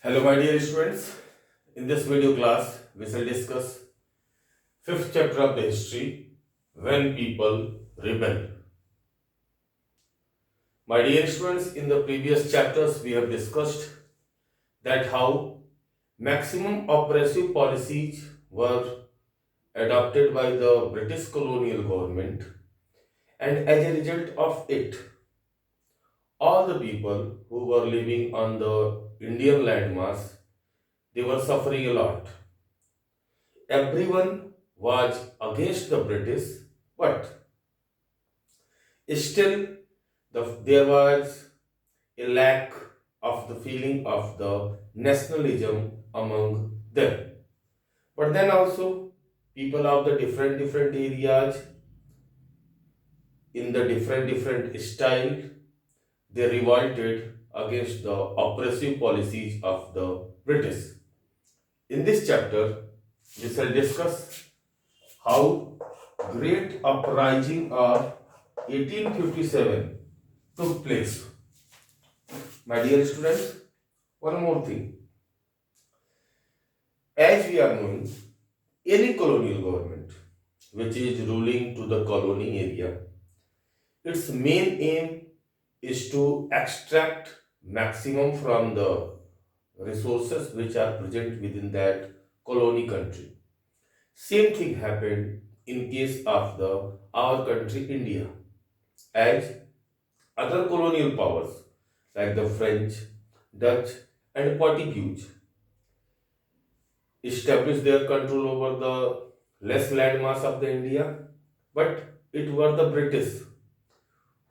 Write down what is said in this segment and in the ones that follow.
Hello, my dear students. In this video class, we shall discuss fifth chapter of the history when people rebel. My dear students, in the previous chapters, we have discussed that how maximum oppressive policies were adopted by the British colonial government, and as a result of it, all the people who were living on the Indian landmass they were suffering a lot. Everyone was against the British, but still there was a lack of the feeling of the nationalism among them. But then also, people of the different areas in the different style they revolted against the oppressive policies of the British. In this chapter, we shall discuss how Great Uprising of 1857 took place. My dear students, one more thing. As we are knowing, any colonial government which is ruling to the colony area, its main aim is to extract maximum from the resources which are present within that colony country. Same thing happened in case of the our country India, as other colonial powers like the French, Dutch, and Portuguese established their control over the less landmass of the India, but it were the British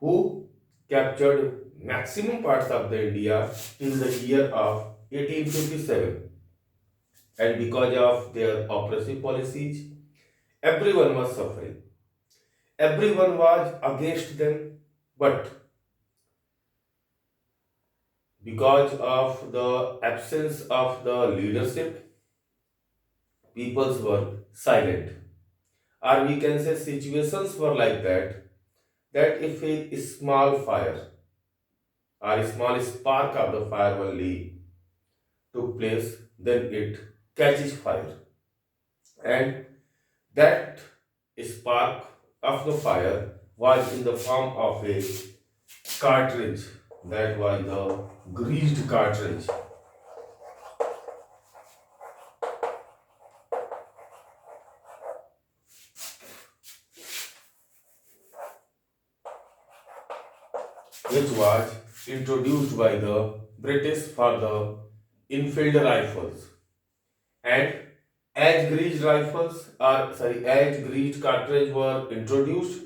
who captured maximum parts of the India in the year of 1857. And because of their oppressive policies, everyone was suffering. Everyone was against them, but because of the absence of the leadership, peoples were silent. Or we can say situations were like that if a small fire or a small spark of the fire only took place, then it catches fire. And that spark of the fire was in the form of a cartridge, that was the greased cartridge, which was introduced by the British for the infield rifles. And as greased cartridge were introduced,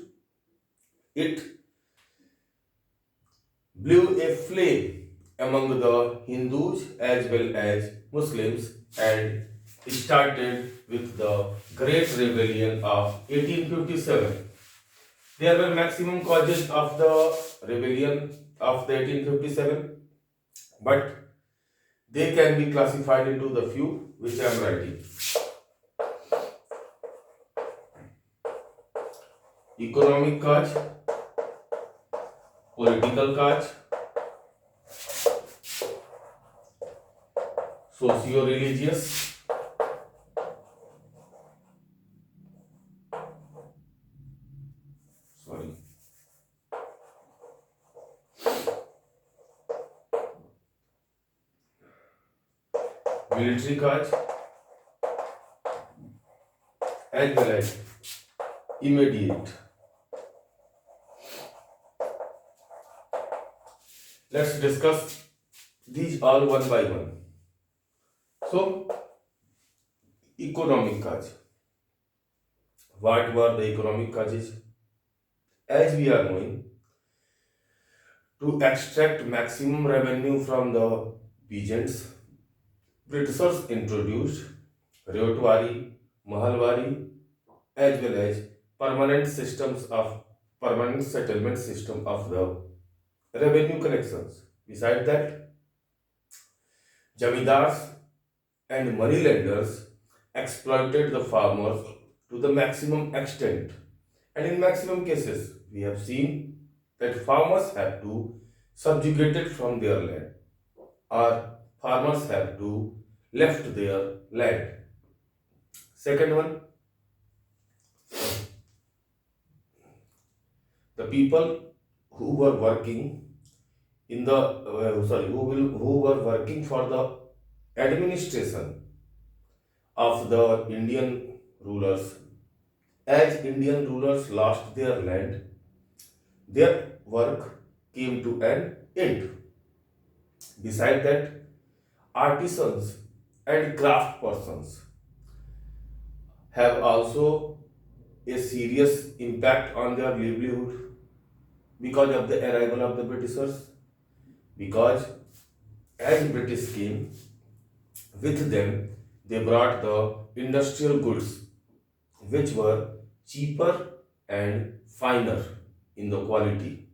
it blew a flame among the Hindus as well as Muslims, and started with the Great Rebellion of 1857. There were maximum causes of the rebellion of the 1857, but they can be classified into the few which I am writing. Economic cause, political cause, socio-religious, sorry, military cause, as well as immediate. Let's discuss these all one by one. So, economic cause. What were the economic causes? As we are knowing, to extract maximum revenue from the peasants, Britishers introduced Ryotwari, Mahalwari, as well as permanent settlement system of the revenue collections. Besides that, Jamidars and moneylenders exploited the farmers to the maximum extent. And in maximum cases, we have seen that farmers have to subjugate it from their land, or farmers have to left their land. Second one, the people who were working in the who were working for the administration of the Indian rulers. As Indian rulers lost their land, their work came to an end. Beside that, artisans and craft persons have also a serious impact on their livelihood because of the arrival of the Britishers. Because as British came, with them they brought the industrial goods which were cheaper and finer in the quality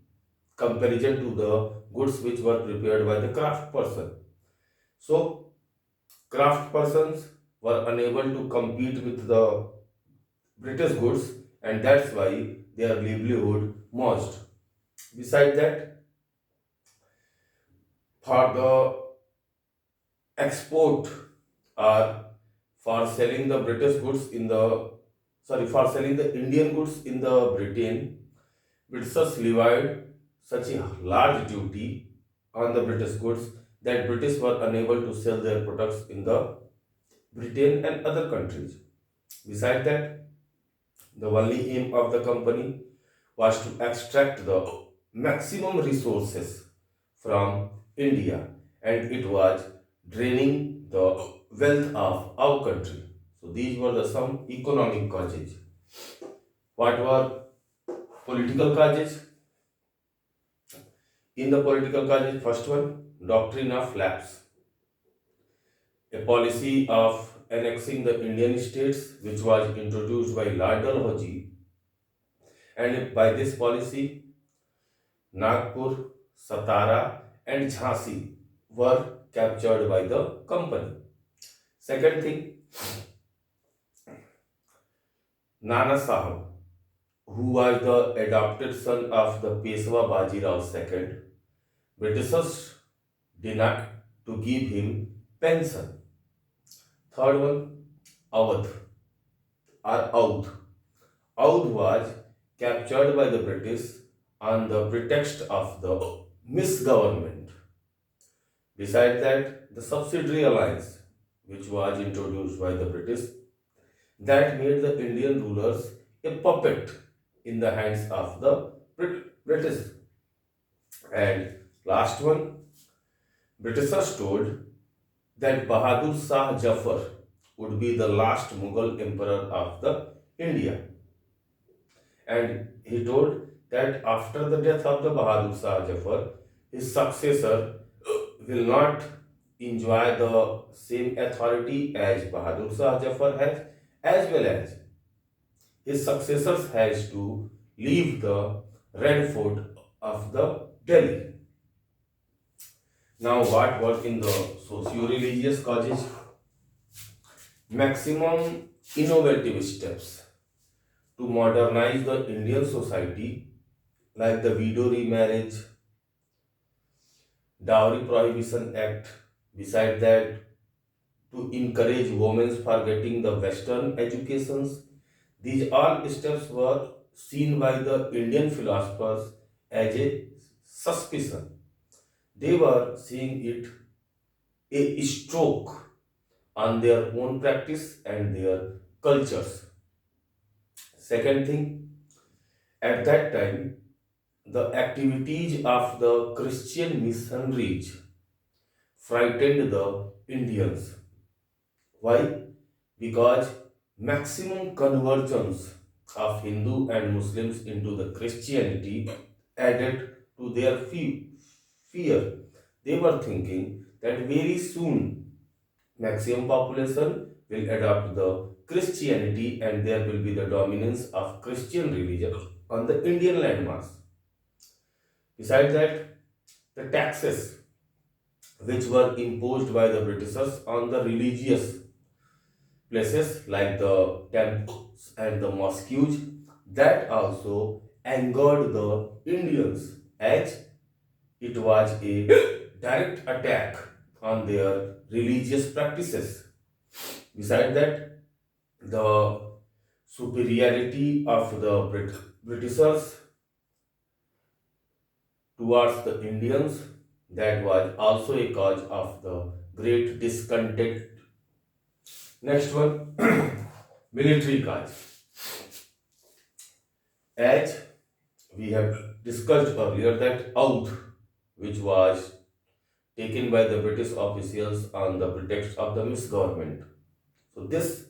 comparison to the goods which were prepared by the craft person. So craft persons were unable to compete with the British goods, and that's why their livelihood merged. Beside that, for the export or for selling the British goods in the for selling the Indian goods in the Britain, Britishers levied such a large duty on the British goods that British were unable to sell their products in the Britain and other countries. Besides that, the only aim of the company was to extract the maximum resources from India, and it was draining the wealth of our country. So these were the some economic causes. What were political causes? In the political causes, first one, doctrine of lapse, a policy of annexing the Indian states which was introduced by Lord Dalhousie, and by this policy, Nagpur, Satara, and Jhansi were captured by the company. Second thing, Nana Sahib, who was the adopted son of the Peshwa Bajirao II, Britishers denied to give him pension. Third one, Awadh or Oudh. Oudh was captured by the British on the pretext of the misgovernment. Besides that, the subsidiary alliance, which was introduced by the British, that made the Indian rulers a puppet in the hands of the British. And last one, Britishers told that Bahadur Shah Jafar would be the last Mughal emperor of the India. And he told that after the death of the Bahadur Shah Jafar, his successor will not enjoy the same authority as Bahadur Shah Jafar has, as well as his successors has to leave the Red Fort of the Delhi. Now, what were in the socio-religious causes? Maximum innovative steps to modernize the Indian society, like the Widow Remarriage, Dowry Prohibition Act. Beside that, to encourage women for getting the Western educations. These all steps were seen by the Indian philosophers as a suspicion. They were seeing it a stroke on their own practice and their cultures. Second thing, at that time, the activities of the Christian missionaries frightened the Indians. Why? Because maximum conversions of Hindu and Muslims into the Christianity added to their fear. They were thinking that very soon maximum population will adopt the Christianity and there will be the dominance of Christian religion on the Indian landmass. Besides that, the taxes which were imposed by the Britishers on the religious places like the temples and the mosques, that also angered the Indians as it was a direct attack on their religious practices. Besides that, the superiority of the Britishers towards the Indians, that was also a cause of the great discontent. Next one, military cause. As we have discussed earlier, that oath which was taken by the British officials on the pretext of the misgovernment. So this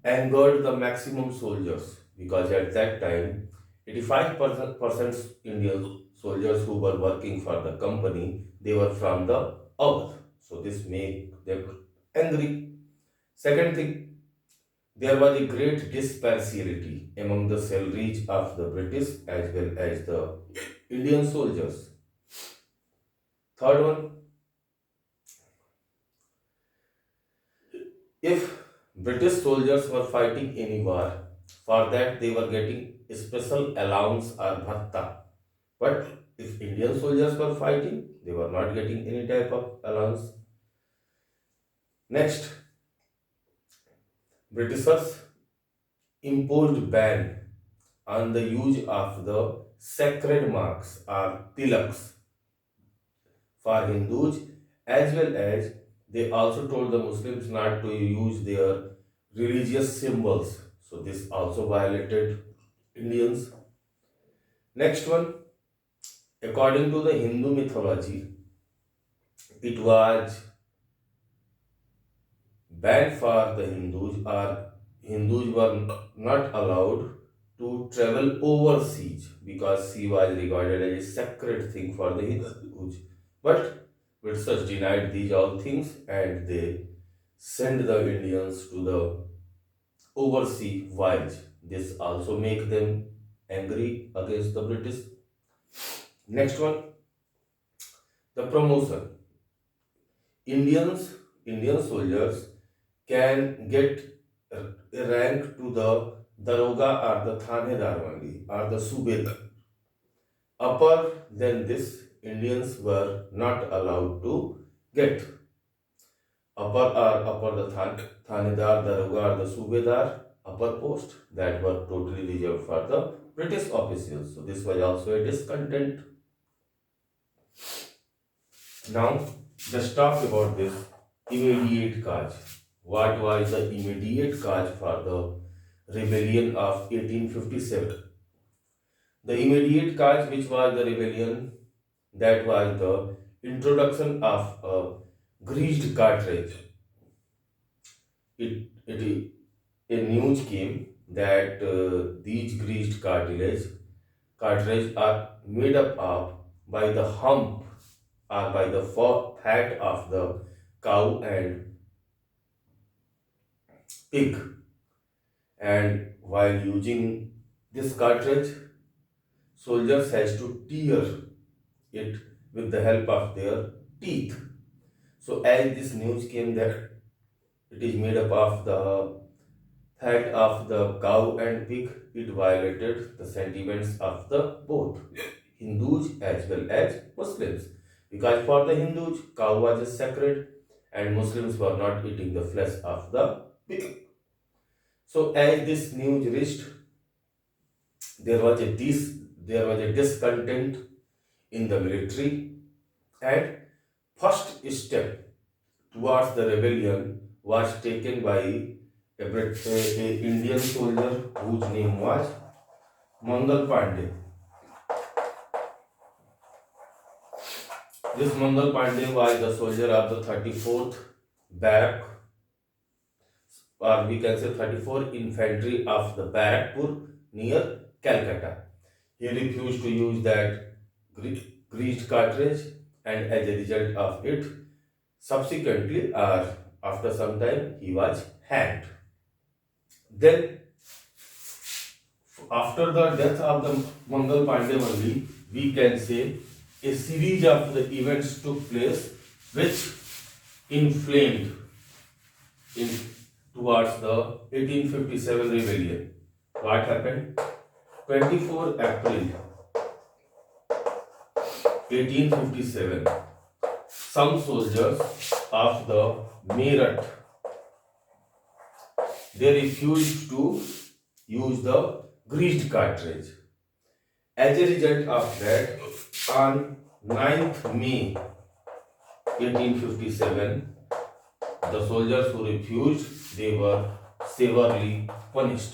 angered the maximum soldiers because at that time 85% Indian soldiers who were working for the company, they were from the Oudh. So this made them angry. Second thing, there was a great disparity among the salaries of the British as well as the Indian soldiers. Third one, if British soldiers were fighting any war, for that they were getting special allowance or bhatta. But if Indian soldiers were fighting, they were not getting any type of allowance. Next, Britishers imposed ban on the use of the sacred marks or tilaks for Hindus, as well as they also told the Muslims not to use their religious symbols. So this also violated Indians. Next one, according to the Hindu mythology, it was banned for the Hindus, or Hindus were not allowed to travel overseas because sea was regarded as a sacred thing for the Hindus. But Britishers denied these all things and they sent the Indians to the overseas voyage. This also make them angry against the British. Next one, the promotion. Indians, Indian soldiers can get a rank to the Daroga or the Thanedar only or the Subedar. Upper than this, Indians were not allowed to get. Upper the Thanedar, Daroga or the Subedar, upper post, that were totally reserved for the British officials. So this was also a discontent. Now, just talk about this immediate cause. What was the immediate cause for the rebellion of 1857? The immediate cause, which was the rebellion, that was the introduction of a greased cartridge. It a news came that these greased cartridge are made up of by the hump or by the fat of the cow and pig. And while using this cartridge, soldiers has to tear it with the help of their teeth. So as this news came that it is made up of the fat of the cow and pig, it violated the sentiments of the both Hindus as well as Muslims. Because for the Hindus, cow was a sacred and Muslims were not eating the flesh of the pig. So as this news reached, there was a discontent in the military, and first step towards the rebellion was taken by a Indian soldier whose name was Mangal Pandey. This Mangal Pandey was the soldier of the 34th Barrack, or we can say 34th Infantry of the Barrackpur near Calcutta. He refused to use that greased cartridge, and as a result of it, subsequently, or after some time, he was hanged. Then, after the death of the Mangal Pandey only, we can say a series of the events took place which inflamed in towards the 1857 rebellion. What happened? 24 April 1857, some soldiers of the Meerut, they refused to use the greased cartridge. As a result of that, on 9th May 1857, the soldiers who refused, they were severely punished.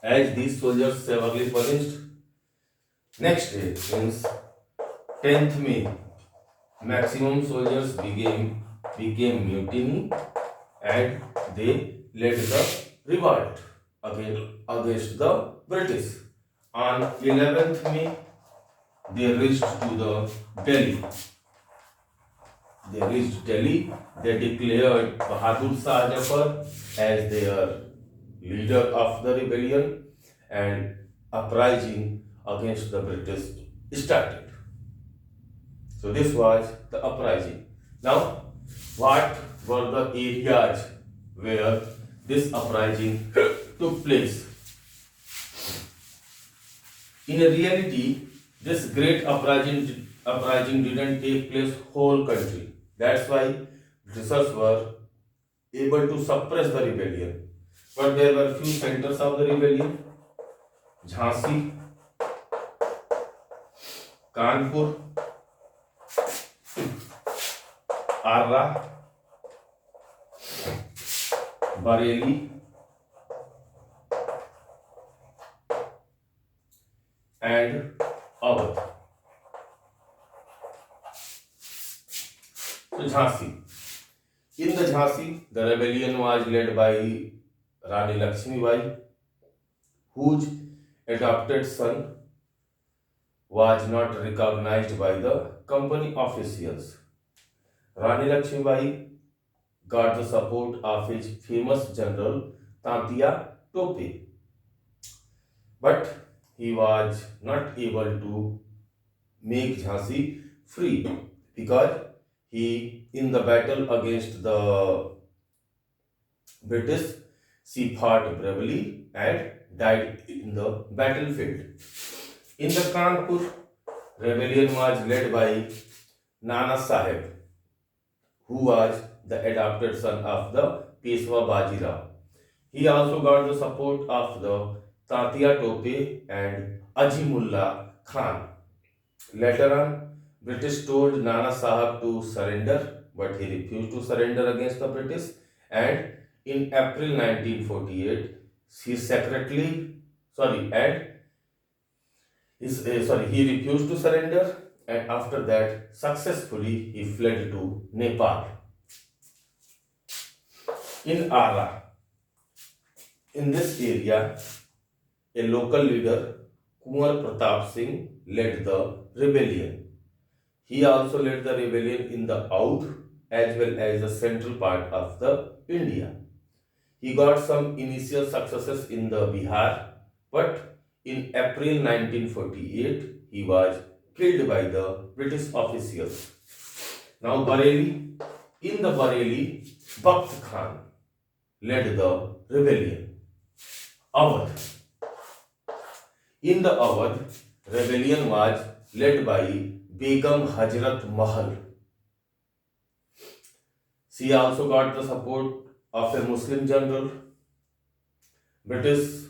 As these soldiers severely punished, next day means 10th May, maximum soldiers became mutiny and they led the revolt against the British. On 11th May, they reached to the Delhi. They reached Delhi. They declared Bahadur Shah Jafar as their leader of the rebellion, and uprising against the British started. So this was the uprising. Now, what were the areas where this uprising took place? In reality, this great uprising didn't take place whole country. That's why Britishers were able to suppress the rebellion. But there were few centers of the rebellion: Jhansi, Kanpur, Arra, Bareilly, and Awadh. So Jhansi. In the Jhansi, the rebellion was led by Rani Lakshmi Bai, whose adopted son was not recognized by the company officials. Rani Lakshmi Bai got the support of his famous general Tantia Tope, but he was not able to make Jhansi free because he, in the battle against the British, she fought bravely and died in the battlefield. In the Kanpur, rebellion was led by Nana Sahib, who was the adopted son of the Peshwa Bajirao. He also got the support of the Tatia Tope and Ajimullah Khan. Later on, British told Nana Sahib to surrender, but he refused to surrender against the British. And in April 1948, he secretly, sorry, and he refused to surrender, and after that, successfully, he fled to Nepal. In Ara, in this area, a local leader, Kumar Pratap Singh, led the rebellion. He also led the rebellion in the Oudh as well as the central part of the India. He got some initial successes in the Bihar, but in April 1948, he was killed by the British officials. Now Bareilly, in the Bareilly, Bakht Khan led the rebellion. Awadh, in the Awadh, rebellion was led by Begum Hazrat Mahal. She also got the support of a Muslim general. British,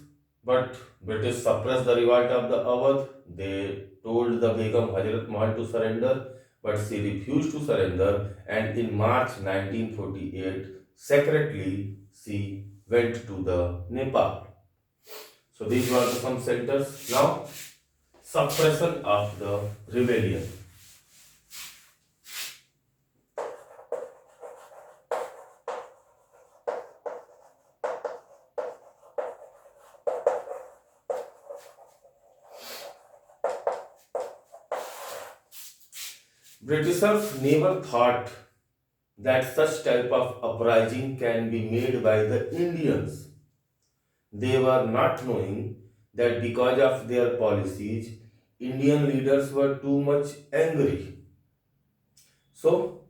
but British suppressed the revolt of the Awadh. They told the Begum Hazrat Mahal to surrender, but she refused to surrender, and in March 1948, secretly she went to the Nepal. So these were some centers. Now, suppression of the rebellion. Britishers never thought that such type of uprising can be made by the Indians. They were not knowing that because of their policies, Indian leaders were too much angry. So,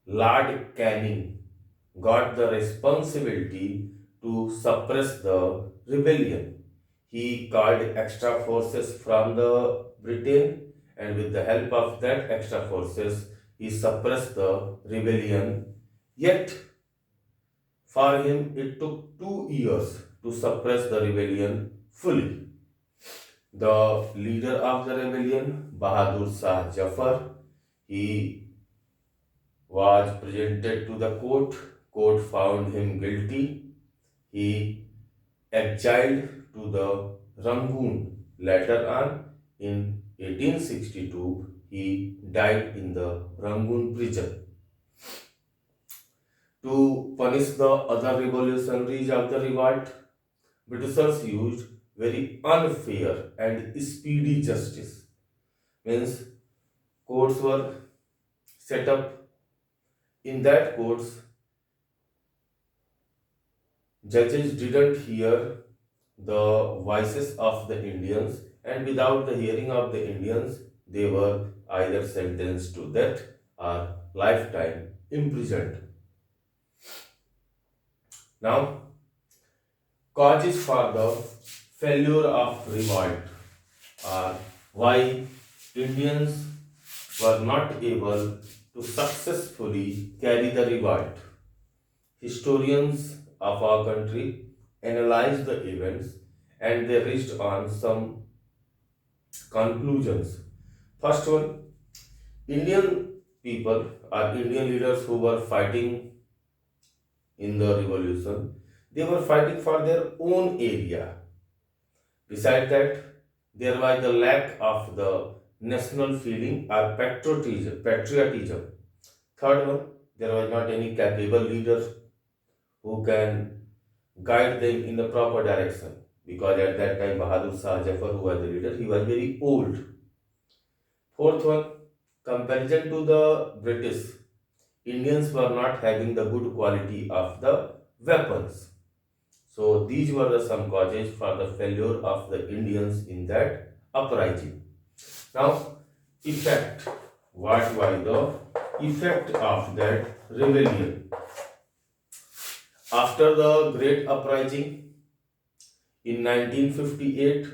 Lord Canning got the responsibility to suppress the rebellion. he called extra forces from the Britain, and with the help of that extra forces, he suppressed the rebellion. Yet, for him, it took 2 years to suppress the rebellion fully. The leader of the rebellion, Bahadur Shah Jafar, he was presented to the court. Court found him guilty. He exiled to the Rangoon. Later on, in 1862, he died in the Rangoon prison. To punish the other revolutionaries of the revolt, Britishers used very unfair and speedy justice. Means courts were set up. In that courts, judges didn't hear the voices of the Indians, and without the hearing of the Indians, they were either sentenced to death or lifetime imprisoned. Now, causes for the failure of revolt are why Indians were not able to successfully carry the revolt. Historians of our country analyzed the events and they reached on some conclusions. First one, Indian people or Indian leaders who were fighting in the revolution, they were fighting for their own area. Besides that, there was the lack of the national feeling or patriotism. Third one, there was not any capable leader who can guide them in the proper direction. Because at that time, Bahadur Shah Jafar, who was the leader, he was very old. Fourth one, comparison to the British, Indians were not having the good quality of the weapons. So these were the some causes for the failure of the Indians in that uprising. Now, effect. What was the effect of that rebellion? After the Great Uprising in 1958,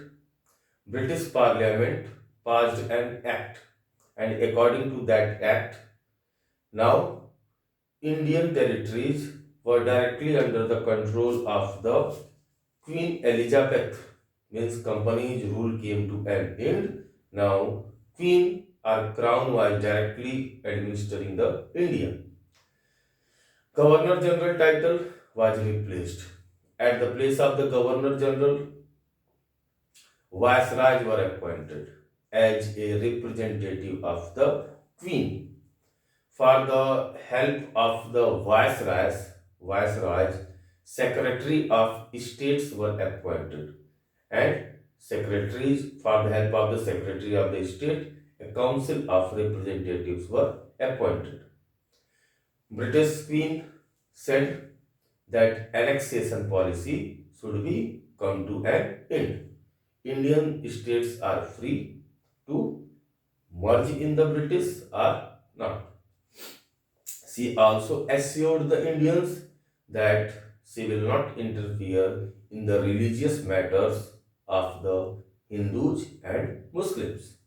British Parliament passed an act, and according to that act, now Indian territories were directly under the control of the Queen Elizabeth. Means company's rule came to an end. Now Queen or Crown was directly administering the India. Governor General title was replaced. At the place of the Governor General, Viceroys were appointed as a representative of the Queen. For the help of the viceroys, secretary of states were appointed, and secretaries for the help of the secretary of the state, a council of representatives were appointed. British Queen said that annexation policy should be come to an end. Indian states are free to merge in the British or not. She also assured the Indians that she will not interfere in the religious matters of the Hindus and Muslims.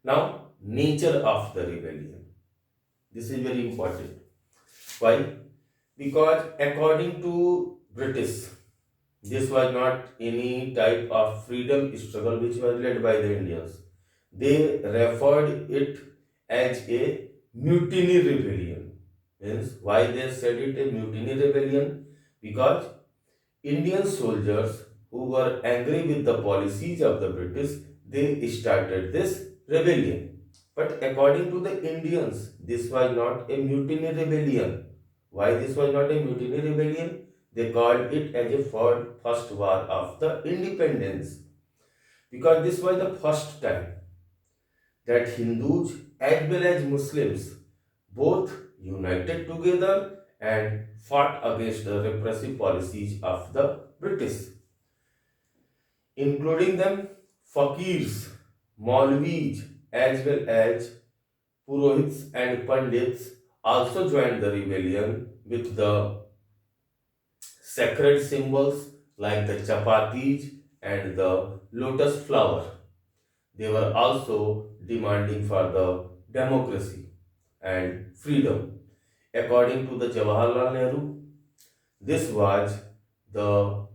Now, nature of the rebellion. This is very important. Why? Because according to British, this was not any type of freedom struggle which was led by the Indians. They referred it as a mutiny rebellion. Means why they said it a mutiny rebellion? Because Indian soldiers who were angry with the policies of the British, they started this rebellion. But according to the Indians, this was not a mutiny rebellion. Why this was not a mutiny rebellion? They called it as a first war of the independence. Because this was the first time that Hindus as well as Muslims both united together and fought against the repressive policies of the British, including them fakirs, Maulvis, as well as Purohits and Pandits also joined the rebellion with the sacred symbols like the chapatis and the lotus flower. They were also demanding for the democracy and freedom. According to the Jawaharlal Nehru, this was the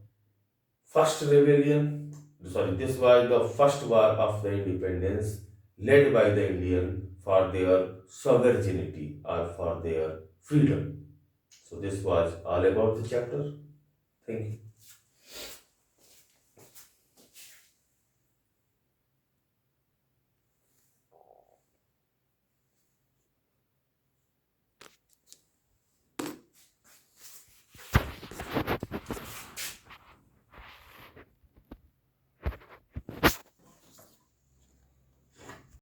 first rebellion, this was the first war of the independence led by the Indian for their sovereignty or for their freedom. So this was all about the chapter. Thank you.